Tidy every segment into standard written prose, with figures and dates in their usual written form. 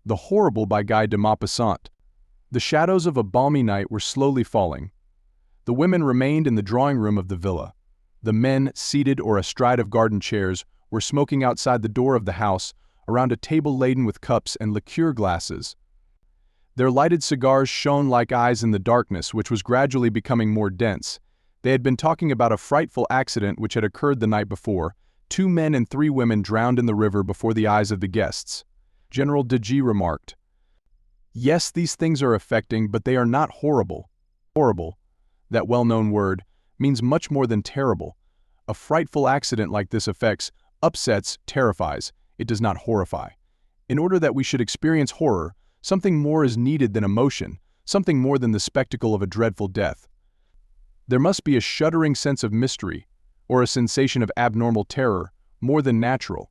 The Horrible by Guy de Maupassant. The shadows of a balmy night were slowly falling. The women remained in the drawing room of the villa. The men, seated or astride of garden chairs, were smoking outside the door of the house, around a table laden with cups and liqueur glasses. Their lighted cigars shone like eyes in the darkness, which was gradually becoming more dense. They had been talking about a frightful accident which had occurred the night before. 2 men and 3 women drowned in the river before the eyes of the guests. General de G remarked, "Yes, these things are affecting, but they are not horrible." Horrible, that well-known word, means much more than terrible. A frightful accident like this affects, upsets, terrifies. It does not horrify. In order that we should experience horror, something more is needed than emotion, something more than the spectacle of a dreadful death. There must be a shuddering sense of mystery, or a sensation of abnormal terror, more than natural.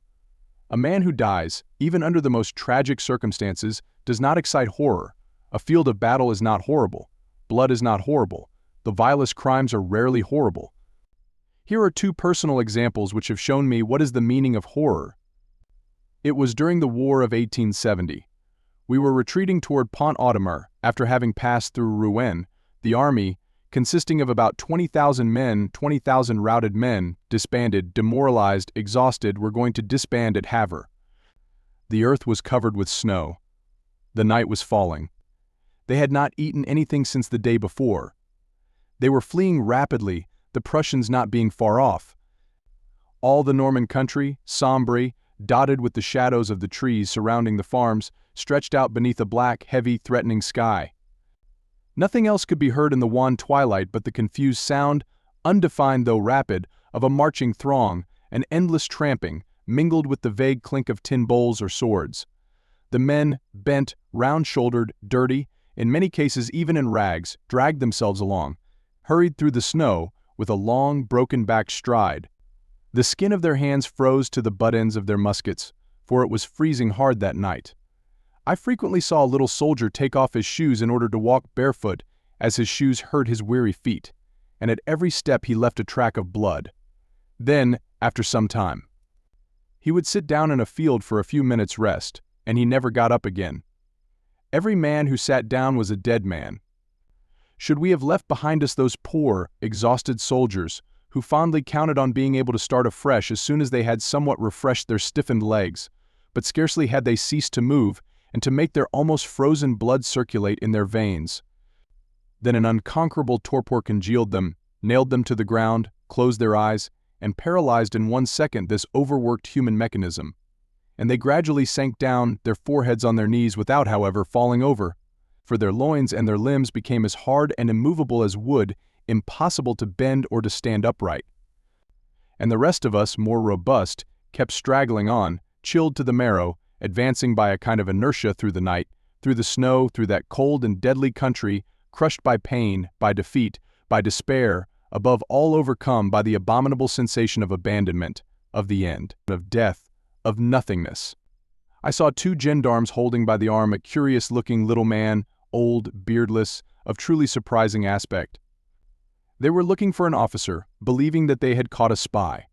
A man who dies, even under the most tragic circumstances, does not excite horror. A field of battle is not horrible. Blood is not horrible. The vilest crimes are rarely horrible. Here are 2 personal examples which have shown me what is the meaning of horror. It was during the War of 1870. We were retreating toward Pont-Audemer after having passed through Rouen. The army, consisting of about 20,000 men, 20,000 routed men, disbanded, demoralized, exhausted, were going to disband at Havre. The earth was covered with snow. The night was falling. They had not eaten anything since the day before. They were fleeing rapidly, the Prussians not being far off. All the Norman country, sombre, dotted with the shadows of the trees surrounding the farms, stretched out beneath a black, heavy, threatening sky. Nothing else could be heard in the wan twilight but the confused sound, undefined though rapid, of a marching throng, an endless tramping, mingled with the vague clink of tin bowls or swords. The men, bent, round-shouldered, dirty, in many cases even in rags, dragged themselves along, hurried through the snow with a long, broken-backed stride. The skin of their hands froze to the butt ends of their muskets, for it was freezing hard that night. I frequently saw a little soldier take off his shoes in order to walk barefoot, as his shoes hurt his weary feet, and at every step he left a track of blood. Then, after some time, he would sit down in a field for a few minutes' rest, and he never got up again. Every man who sat down was a dead man. Should we have left behind us those poor, exhausted soldiers, who fondly counted on being able to start afresh as soon as they had somewhat refreshed their stiffened legs, but scarcely had they ceased to move, and to make their almost frozen blood circulate in their veins. Then an unconquerable torpor congealed them, nailed them to the ground, closed their eyes, and paralyzed in 1 second this overworked human mechanism. And they gradually sank down, their foreheads on their knees without, however, falling over, for their loins and their limbs became as hard and immovable as wood, impossible to bend or to stand upright. And the rest of us, more robust, kept straggling on, chilled to the marrow, advancing by a kind of inertia through the night, through the snow, through that cold and deadly country, crushed by pain, by defeat, by despair, above all overcome by the abominable sensation of abandonment, of the end, of death, of nothingness. I saw 2 gendarmes holding by the arm a curious-looking little man, old, beardless, of truly surprising aspect. They were looking for an officer, believing that they had caught a spy.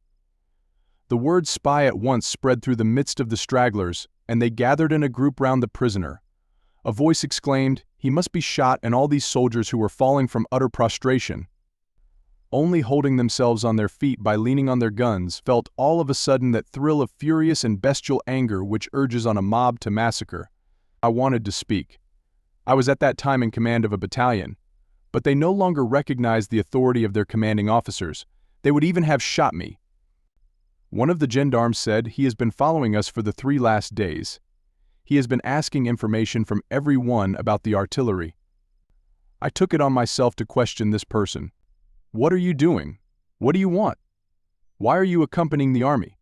The word spy at once spread through the midst of the stragglers, and they gathered in a group round the prisoner. A voice exclaimed, "He must be shot," and all these soldiers who were falling from utter prostration, only holding themselves on their feet by leaning on their guns, felt all of a sudden that thrill of furious and bestial anger which urges on a mob to massacre. I wanted to speak. I was at that time in command of a battalion, but they no longer recognized the authority of their commanding officers. They would even have shot me. One of the gendarmes said, "He has been following us for the 3 last days. He has been asking information from every one about the artillery." I took it on myself to question this person. "What are you doing? What do you want? Why are you accompanying the army?"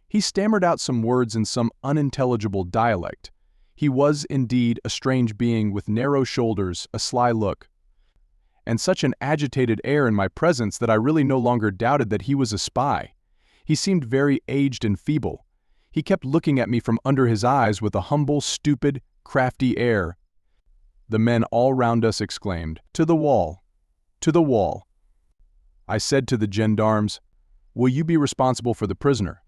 He stammered out some words in some unintelligible dialect. He was, indeed, a strange being with narrow shoulders, a sly look, and such an agitated air in my presence that I really no longer doubted that he was a spy. He seemed very aged and feeble. He kept looking at me from under his eyes with a humble, stupid, crafty air. The men all round us exclaimed, "To the wall! To the wall!" I said to the gendarmes, "Will you be responsible for the prisoner?"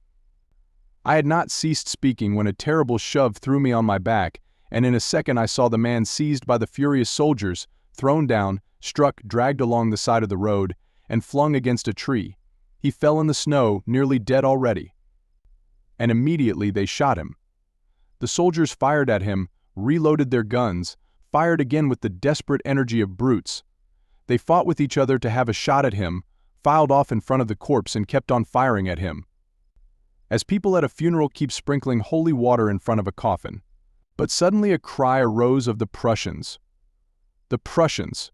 I had not ceased speaking when a terrible shove threw me on my back, and in a second I saw the man seized by the furious soldiers, thrown down, struck, dragged along the side of the road, and flung against a tree. He fell in the snow, nearly dead already. And immediately they shot him. The soldiers fired at him, reloaded their guns, fired again with the desperate energy of brutes. They fought with each other to have a shot at him, filed off in front of the corpse and kept on firing at him, as people at a funeral keep sprinkling holy water in front of a coffin. But suddenly a cry arose of the Prussians. The Prussians!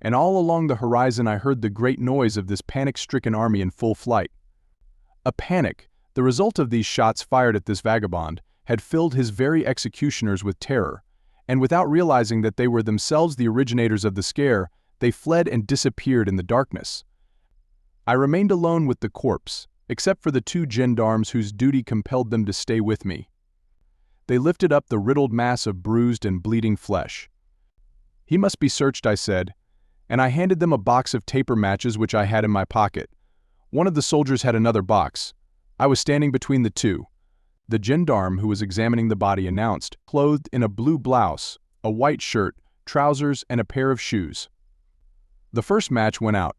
And all along the horizon I heard the great noise of this panic-stricken army in full flight. A panic, the result of these shots fired at this vagabond, had filled his very executioners with terror, and without realizing that they were themselves the originators of the scare, they fled and disappeared in the darkness. I remained alone with the corpse, except for the two gendarmes whose duty compelled them to stay with me. They lifted up the riddled mass of bruised and bleeding flesh. "He must be searched," I said, and I handed them a box of taper matches which I had in my pocket. One of the soldiers had another box. I was standing between the two. The gendarme who was examining the body announced, clothed in a blue blouse, a white shirt, trousers, and a pair of shoes. The first match went out.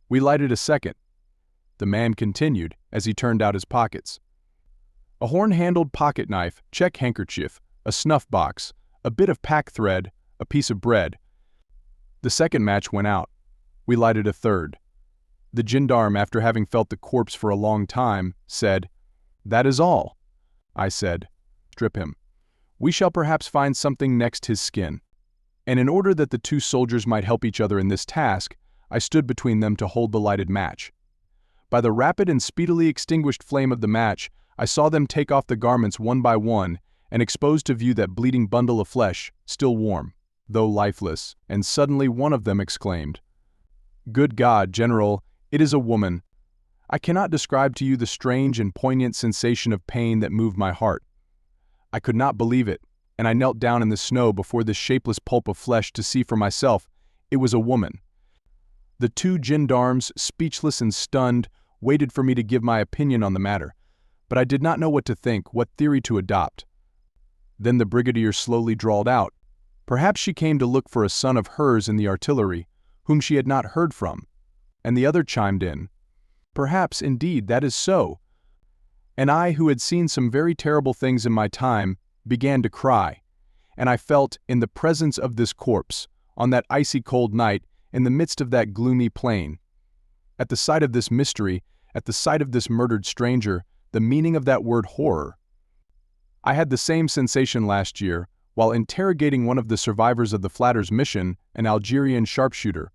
We lighted a second. The man continued, as he turned out his pockets. A horn-handled pocket knife, check handkerchief, a snuff box, a bit of pack thread, a piece of bread. The second match went out. We lighted a third. The gendarme, after having felt the corpse for a long time, said, "That is all." I said, "Strip him. We shall perhaps find something next his skin." And in order that the two soldiers might help each other in this task, I stood between them to hold the lighted match. By the rapid and speedily extinguished flame of the match, I saw them take off the garments one by one and expose to view that bleeding bundle of flesh, still warm, though lifeless, and suddenly one of them exclaimed, "Good God, General, it is a woman." I cannot describe to you the strange and poignant sensation of pain that moved my heart. I could not believe it, and I knelt down in the snow before this shapeless pulp of flesh to see for myself. It was a woman. The two gendarmes, speechless and stunned, waited for me to give my opinion on the matter, but I did not know what to think, what theory to adopt. Then the brigadier slowly drawled out, "Perhaps she came to look for a son of hers in the artillery, whom she had not heard from." And the other chimed in, "Perhaps, indeed, that is so." And I, who had seen some very terrible things in my time, began to cry, and I felt, in the presence of this corpse, on that icy cold night, in the midst of that gloomy plain, at the sight of this mystery, at the sight of this murdered stranger, the meaning of that word horror. I had the same sensation last year, while interrogating one of the survivors of the Flatters mission, an Algerian sharpshooter.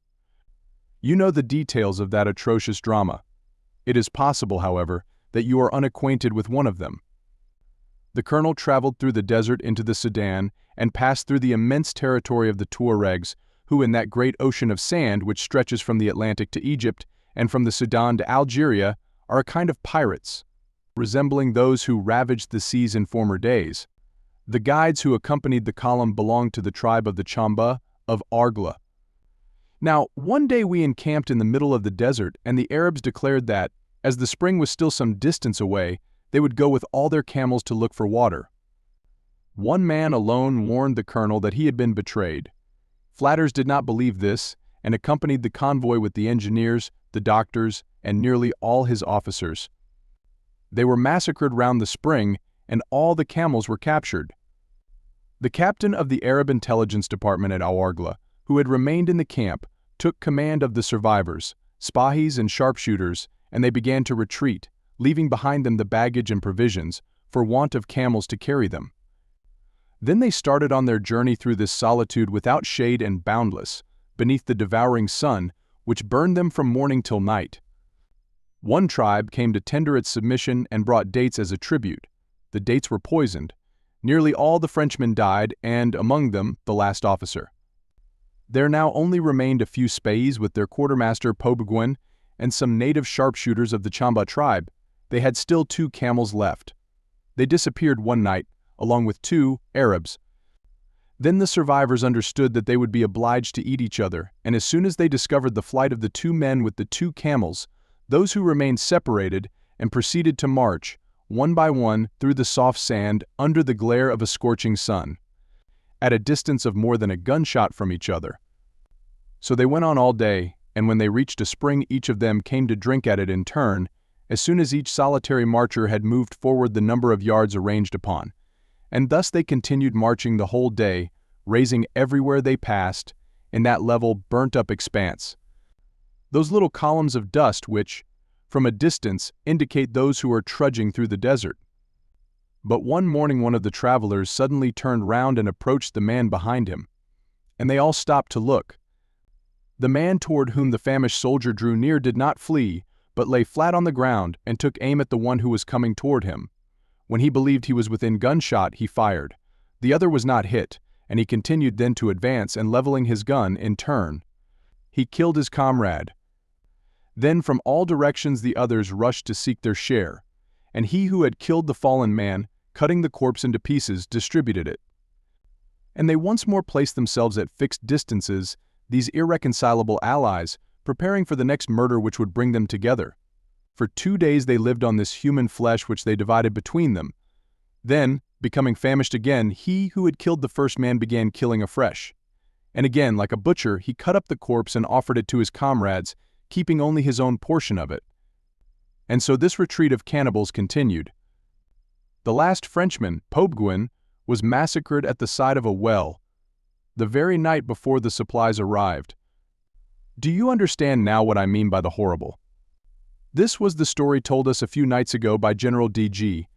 You know the details of that atrocious drama. It is possible, however, that you are unacquainted with one of them. The colonel traveled through the desert into the Sudan and passed through the immense territory of the Tuaregs, who in that great ocean of sand which stretches from the Atlantic to Egypt and from the Sudan to Algeria are a kind of pirates, resembling those who ravaged the seas in former days. The guides who accompanied the column belonged to the tribe of the Chamba of Argla. Now, one day we encamped in the middle of the desert, and the Arabs declared that, as the spring was still some distance away, they would go with all their camels to look for water. One man alone warned the colonel that he had been betrayed. Flatters did not believe this, and accompanied the convoy with the engineers, the doctors, and nearly all his officers. They were massacred round the spring, and all the camels were captured. The captain of the Arab intelligence department at Ouargla, who had remained in the camp, took command of the survivors, Spahis and sharpshooters, and they began to retreat, leaving behind them the baggage and provisions, for want of camels to carry them. Then they started on their journey through this solitude without shade and boundless, beneath the devouring sun, which burned them from morning till night. One tribe came to tender its submission and brought dates as a tribute. The dates were poisoned. Nearly all the Frenchmen died, and, among them, the last officer. There now only remained a few Spahis with their quartermaster Pobeguen and some native sharpshooters of the Chamba tribe. They had still 2 camels left. They disappeared one night, along with 2 Arabs. Then the survivors understood that they would be obliged to eat each other, and as soon as they discovered the flight of the 2 men with the 2 camels, those who remained separated and proceeded to march, one by one, through the soft sand, under the glare of a scorching sun, at a distance of more than a gunshot from each other. So they went on all day, and when they reached a spring, each of them came to drink at it in turn, as soon as each solitary marcher had moved forward the number of yards arranged upon. And thus they continued marching the whole day, raising everywhere they passed, in that level, burnt-up expanse, those little columns of dust which, from a distance, indicate those who are trudging through the desert. But one morning one of the travelers suddenly turned round and approached the man behind him, and they all stopped to look. The man toward whom the famished soldier drew near did not flee, but lay flat on the ground and took aim at the one who was coming toward him. When he believed he was within gunshot, he fired. The other was not hit, and he continued then to advance, and leveling his gun in turn, he killed his comrade. Then from all directions the others rushed to seek their share, and he who had killed the fallen man, cutting the corpse into pieces, distributed it. And they once more placed themselves at fixed distances, these irreconcilable allies, preparing for the next murder which would bring them together. For 2 days they lived on this human flesh which they divided between them. Then, becoming famished again, he who had killed the first man began killing afresh. And again, like a butcher, he cut up the corpse and offered it to his comrades, keeping only his own portion of it. And so this retreat of cannibals continued. The last Frenchman, Maupassant, was massacred at the side of a well, the very night before the supplies arrived. Do you understand now what I mean by the horrible? This was the story told us a few nights ago by General D.G.,